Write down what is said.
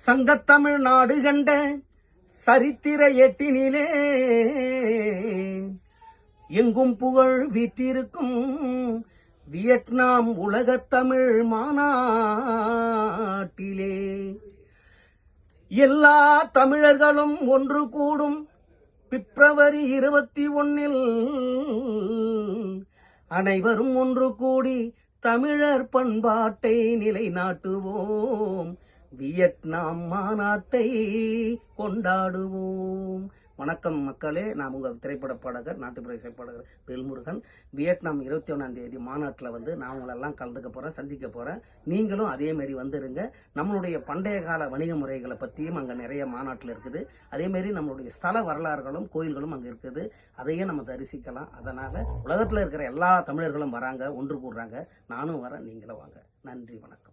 சங்கத்தமிழ் நாடு கண்ட சரித்திர எட்டினிலே எங்கும் புகழ் வீற்றிருக்கும் வியட்நாம் உலகத்தமிழ் மாநாட்டிலே எல்லா தமிழர்களும் ஒன்று கூடும் பிப்ரவரி 21 அனைவரும் ஒன்று கூடி தமிழர் பண்பாட்டை நிலைநாட்டுவோம், வியட்நாம் மாநாட்டை கொண்டாடுவோம். வணக்கம் மக்களே, நான் உங்கள் திரைப்பட பாடகர், நாட்டுப்புற இசை பாடகர் வேல்முருகன். வியட்நாம் 21 மாநாட்டில் நான் உங்களெல்லாம் கலந்துக்க போகிறேன், சந்திக்க போகிறேன். நீங்களும் அதேமாரி வந்துருங்க. நம்மளுடைய பண்டைய கால வணிக முறைகளை பற்றியும் அங்கே நிறைய மாநாட்டில் இருக்குது. அதேமாரி நம்மளுடைய ஸ்தல வரலாறுகளும் கோயில்களும் அங்கே இருக்குது. அதையும் நம்ம தரிசிக்கலாம். அதனால் உலகத்தில் இருக்கிற எல்லா தமிழர்களும் வராங்க, ஒன்று கூடுறாங்க. நானும் வரேன், நீங்களும் வாங்க. நன்றி, வணக்கம்.